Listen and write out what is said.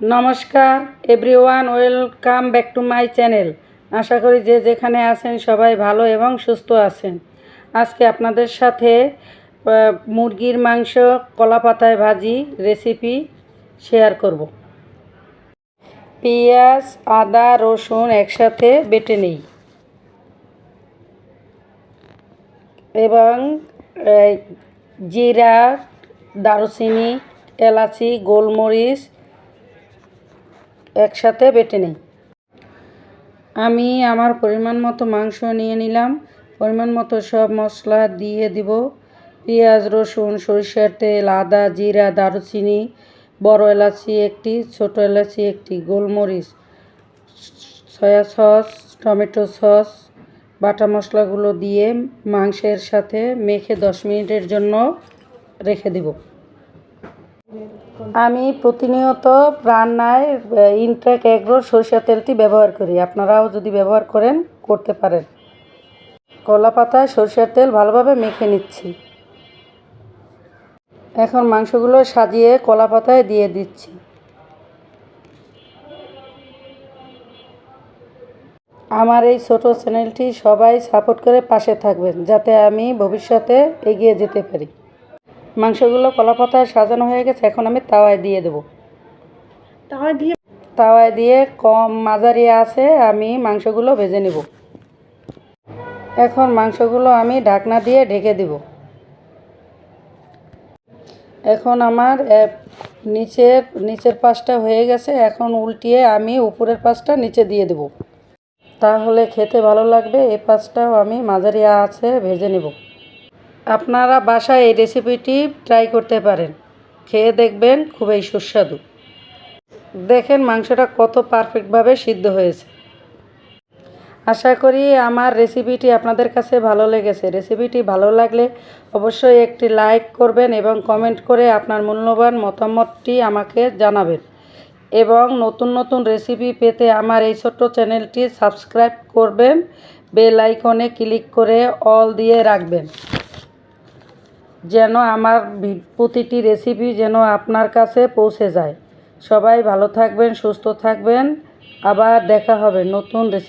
নমস্কার everyone, welcome back to my channel. আশা করি যে যেখানে আছেন সবাই ভালো এবং সুস্থ আছেন। আজকে আপনাদের সাথে মুরগির মাংস কলা পাতায় ভাজি রেসিপি শেয়ার করব। পেঁয়াজ, আদা, রসুন একসাথে বেটে নিই এবং জিরা, দারুচিনি, এলাচি, গোলমরিচ একসাথে বেটে নিই। আমি আমার পরিমাণ মতো মাংস নিয়ে নিলাম। পরিমাণ মতো সব মশলা দিয়ে দিব। পেঁয়াজ, রসুন, সরিষার তেল, আদা, জিরা, দারুচিনি, বড় এলাচি একটি, ছোট এলাচি একটি, গোলমরিচ, সয়া সস, টমেটো সস, বাটা মশলাগুলো দিয়ে মাংসের সাথে মেখে 10 মিনিটের জন্য রেখে দেব। আমি প্রতিনিয়ত রান্নায় ইনটেক এগ্রোর সরিষার তেলটি ব্যবহার করি। আপনারাও যদি ব্যবহার করেন করতে পারেন। কলা পাতায় সরিষার তেল ভালোভাবে মেখে নিচ্ছি। এখন মাংসগুলো সাজিয়ে কলা পাতায় দিয়ে দিচ্ছি। আমার এই ছোট চ্যানেলটি সবাই সাপোর্ট করে পাশে থাকবেন, যাতে আমি ভবিষ্যতে এগিয়ে যেতে পারি। মাংসগুলো কলা পাতায় সাজানো হয়ে গেছে। এখন আমি তাওয়ায় দিয়ে দেব। তাওয়ায় দিয়ে কম মাঝারি আছে আমি মাংসগুলো ভেজে নেব। এখন মাংসগুলো আমি ঢাকনা দিয়ে ঢেকে দেব। এখন আমার নিচের পাশটা হয়ে গেছে। এখন উল্টিয়ে আমি উপরের পাশটা নিচে দিয়ে দেব, তাহলে খেতে ভালো লাগবে। এই পাশটাও আমি মাঝারি আছে ভেজে নেব। আপনারা বাসায় এই রেসিপিটি ট্রাই করতে পারেন, খেয়ে দেখবেন খুবই সুস্বাদু। দেখেন মাংসটা কত পারফেক্টভাবে সিদ্ধ হয়েছে। আশা করি আমার রেসিপিটি আপনাদের কাছে ভালো লেগেছে। রেসিপিটি ভালো লাগলে অবশ্যই একটি লাইক করবেন এবং কমেন্ট করে আপনার মূল্যবান মতামতটি আমাকে জানাবেন। এবং নতুন নতুন রেসিপি পেতে আমার এই ছোট্ট চ্যানেলটি সাবস্ক্রাইব করবেন। বেল আইকনে ক্লিক করে অল দিয়ে রাখবেন, যেন আমার প্রতিটি রেসিপি যেন আপনার কাছে পৌঁছে যায়। সবাই ভালো থাকবেন, সুস্থ থাকবেন। আবার দেখা হবে নতুন রেসিপি।